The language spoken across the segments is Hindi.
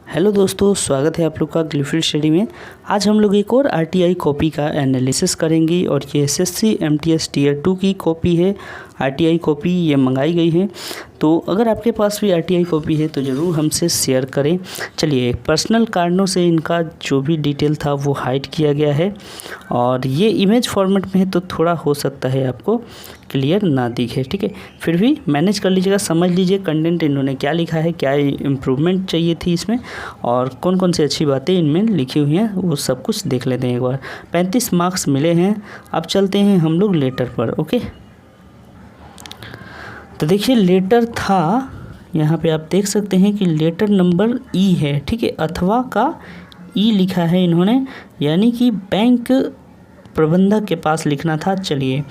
हेलो दोस्तों, स्वागत है आप लोग का ग्लिफिड स्टडी में। आज हम लोग एक और आरटीआई कॉपी का एनालिसिस करेंगे और ये एसएससी एमटीएस टीयर 2 की कॉपी है। आरटीआई कॉपी ये मंगाई गई है, तो अगर आपके पास भी आरटीआई कॉपी है तो ज़रूर हमसे शेयर करें। चलिए, पर्सनल कारणों से इनका जो भी डिटेल था वो हाइड किया गया है और ये इमेज फॉर्मेट में है, तो थोड़ा हो सकता है आपको क्लियर ना दिखे। ठीक है, फिर भी मैनेज कर लीजिएगा, समझ लीजिए कंटेंट इन्होंने क्या लिखा है, क्या इम्प्रूवमेंट चाहिए थी इसमें और कौन कौन सी अच्छी बातें इनमें लिखी हुई हैं, वो सब कुछ देख लेते हैं एक बार। 35 मार्क्स मिले हैं। अब चलते हैं हम लोग लेटर पर। ओके, तो देखिए लेटर था, यहाँ पे आप देख सकते हैं कि लेटर नंबर ई है। ठीक है, अथवा का ई लिखा है इन्होंने, यानी कि बैंक प्रबंधक के पास लिखना था। चलिए,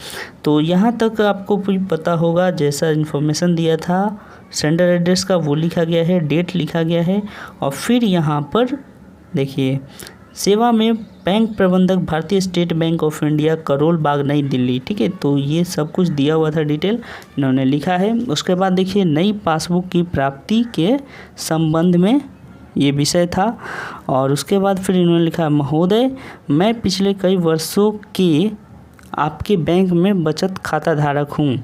तो यहाँ तक आपको भी पता होगा, जैसा इन्फॉर्मेशन दिया था सेंडर एड्रेस का वो लिखा गया है, डेट लिखा गया है और फिर यहाँ पर देखिए सेवा में बैंक प्रबंधक भारतीय state bank of India, Karol Bagh, New Delhi. ठीक है, तो ये सब कुछ दिया हुआ था, डिटेल इन्होंने लिखा है। उसके बाद देखिए नई पासबुक की प्राप्ति के संबंध में ये विषय था और उसके बाद फिर इन्होंने लिखा, महोदय मैं पिछले कई वर्षों के आपके बैंक में बचत खाता धारक हूँ।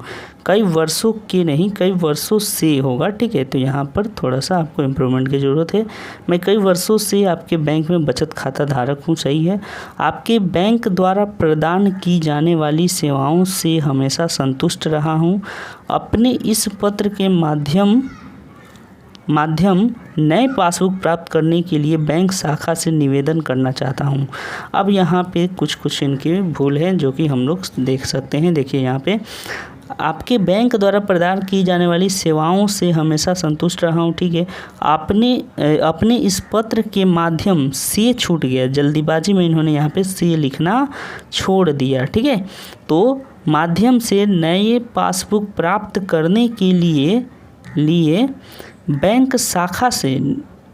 कई वर्षों के नहीं, कई वर्षों से होगा। ठीक है, तो यहाँ पर थोड़ा सा आपको इम्प्रूवमेंट की ज़रूरत है। मैं कई वर्षों से आपके बैंक में बचत खाता धारक हूँ, सही है। आपके बैंक द्वारा प्रदान की जाने वाली सेवाओं से हमेशा संतुष्ट रहा हूँ। अपने इस पत्र के माध्यम नए पासबुक प्राप्त करने के लिए बैंक शाखा से निवेदन करना चाहता हूं। अब यहाँ पे कुछ इनके भूल हैं जो कि हम लोग देख सकते हैं। देखिए यहाँ पे आपके बैंक द्वारा प्रदान की जाने वाली सेवाओं से हमेशा संतुष्ट रहा हूँ। ठीक है, अपने इस पत्र के माध्यम से छूट गया, जल्दीबाजी में इन्होंने यहाँ पे से लिखना छोड़ दिया। ठीक है, तो माध्यम से नए पासबुक प्राप्त करने के लिए बैंक शाखा से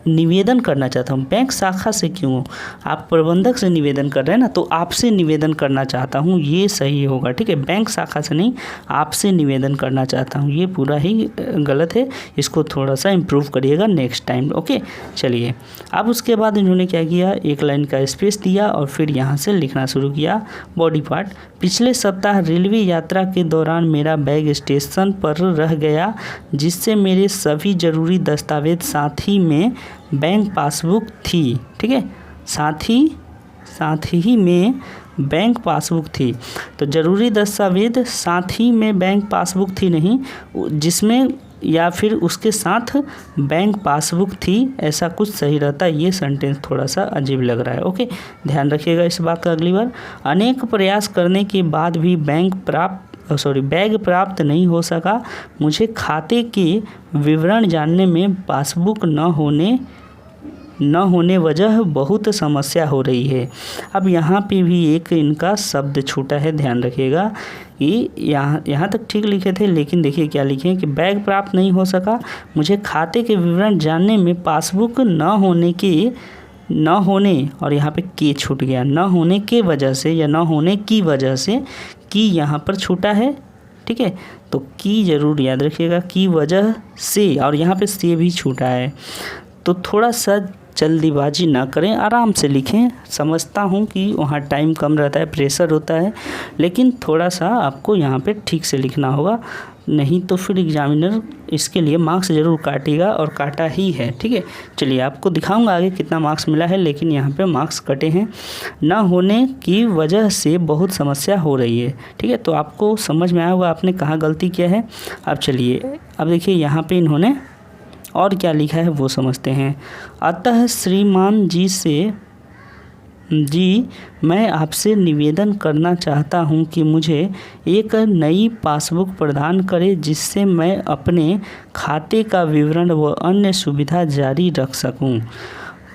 निवेदन करना चाहता हूँ। बैंक शाखा से क्यों? आप प्रबंधक से निवेदन कर रहे हैं ना, तो आपसे निवेदन करना चाहता हूँ, ये सही होगा। ठीक है, बैंक शाखा से नहीं, आपसे निवेदन करना चाहता हूँ, ये पूरा ही गलत है। इसको थोड़ा सा इम्प्रूव करिएगा नेक्स्ट टाइम। ओके, चलिए अब उसके बाद इन्होंने क्या किया, एक लाइन का स्पेस दिया और फिर यहाँ से लिखना शुरू किया। बॉडी पार्ट, पिछले सप्ताह रेलवे यात्रा के दौरान मेरा बैग स्टेशन पर रह गया, जिससे मेरे सभी ज़रूरी दस्तावेज साथ ही में बैंक पासबुक थी। ठीक है, साथ ही में बैंक पासबुक थी, तो ज़रूरी दस्तावेज साथ ही में बैंक पासबुक थी नहीं, जिसमें या फिर उसके साथ बैंक पासबुक थी, ऐसा कुछ सही रहता। ये सेंटेंस थोड़ा सा अजीब लग रहा है। ओके, ध्यान रखिएगा इस बात का अगली बार। अनेक प्रयास करने के बाद भी बैग प्राप्त नहीं हो सका। मुझे खाते के विवरण जानने में पासबुक न होने वजह बहुत समस्या हो रही है। अब यहाँ पे भी एक इनका शब्द छूटा है, ध्यान रखिएगा कि यहाँ तक ठीक लिखे थे, लेकिन देखिए क्या लिखे हैं कि बैग प्राप्त नहीं हो सका, मुझे खाते के विवरण जानने में पासबुक न होने और यहाँ पे के छूट गया, न होने के वजह से या न होने की वजह से, की यहाँ पर छूटा है। ठीक है, तो की ज़रूर याद रखिएगा, की वजह से, और यहाँ पे से भी छूटा है। तो थोड़ा सा जल्दीबाजी ना करें, आराम से लिखें। समझता हूँ कि वहाँ टाइम कम रहता है, प्रेशर होता है, लेकिन थोड़ा सा आपको यहाँ पे ठीक से लिखना होगा, नहीं तो फिर एग्जामिनर इसके लिए मार्क्स ज़रूर काटेगा और काटा ही है। ठीक है, चलिए आपको दिखाऊंगा आगे कितना मार्क्स मिला है, लेकिन यहाँ पे मार्क्स कटे हैं। ना होने की वजह से बहुत समस्या हो रही है। ठीक है, तो आपको समझ में आया होगा आपने कहाँ गलती किया है। अब चलिए, अब देखिए यहाँ पे इन्होंने और क्या लिखा है वो समझते हैं। अतः श्रीमान जी मैं आपसे निवेदन करना चाहता हूं कि मुझे एक नई पासबुक प्रदान करें, जिससे मैं अपने खाते का विवरण व अन्य सुविधा जारी रख सकूं।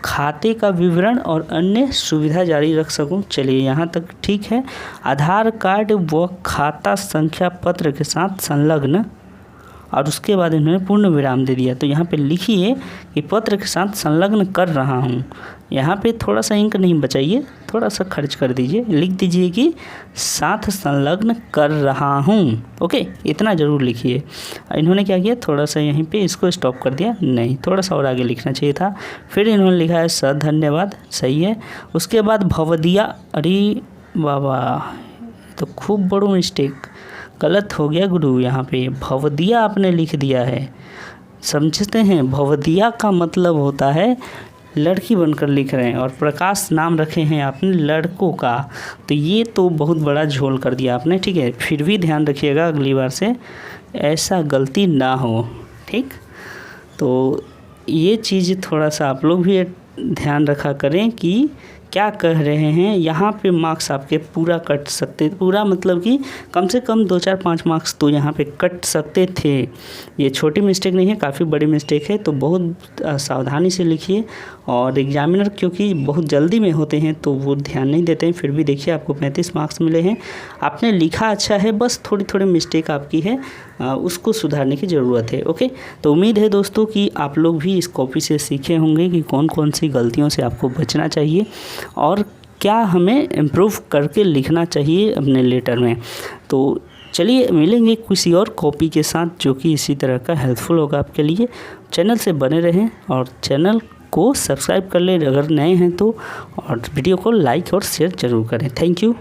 खाते का विवरण और अन्य सुविधा जारी रख सकूं। चलिए यहाँ तक ठीक है। आधार कार्ड व खाता संख्या पत्र के साथ संलग्न और उसके बाद इन्होंने पूर्ण विराम दे दिया। तो यहाँ पे लिखिए कि पत्र के साथ संलग्न कर रहा हूँ। यहाँ पे थोड़ा सा इंक नहीं बचाइए, थोड़ा सा खर्च कर दीजिए, लिख दीजिए कि साथ संलग्न कर रहा हूँ। ओके, इतना ज़रूर लिखिए। इन्होंने क्या किया, थोड़ा सा यहीं पे इसको स्टॉप कर दिया, नहीं थोड़ा सा और आगे लिखना चाहिए था। फिर इन्होंने लिखा है स धन्यवाद, सही है। उसके बाद भवदिया, अरे बाबा तो खूब बड़ो मिस्टेक, गलत हो गया गुरु। यहाँ पे भवदिया आपने लिख दिया है, समझते हैं। भवदिया का मतलब होता है लड़की बनकर लिख रहे हैं, और प्रकाश नाम रखे हैं आपने लड़कों का, तो ये तो बहुत बड़ा झोल कर दिया आपने। ठीक है, फिर भी ध्यान रखिएगा अगली बार से ऐसा गलती ना हो। ठीक, तो ये चीज़ थोड़ा सा आप लोग भी ध्यान रखा करें कि क्या कह रहे हैं। यहाँ पे मार्क्स आपके पूरा कट सकते, पूरा मतलब कि कम से कम 2, 4, 5 मार्क्स तो यहाँ पे कट सकते थे। ये छोटी मिस्टेक नहीं है, काफ़ी बड़ी मिस्टेक है, तो बहुत सावधानी से लिखिए। और एग्जामिनर क्योंकि बहुत जल्दी में होते हैं तो वो ध्यान नहीं देते हैं, फिर भी देखिए आपको 35 मार्क्स मिले हैं। आपने लिखा अच्छा है, बस थोड़ी थोड़ी मिस्टेक आपकी है, उसको सुधारने की ज़रूरत है। ओके, तो उम्मीद है दोस्तों कि आप लोग भी इस कॉपी से सीखे होंगे कि कौन कौन सी गलतियों से आपको बचना चाहिए और क्या हमें इम्प्रूव करके लिखना चाहिए अपने लेटर में। तो चलिए मिलेंगे किसी और कॉपी के साथ जो कि इसी तरह का हेल्पफुल होगा आपके लिए। चैनल से बने रहें और चैनल को सब्सक्राइब कर लें अगर नए हैं तो, और वीडियो को लाइक और शेयर ज़रूर करें। Thank you.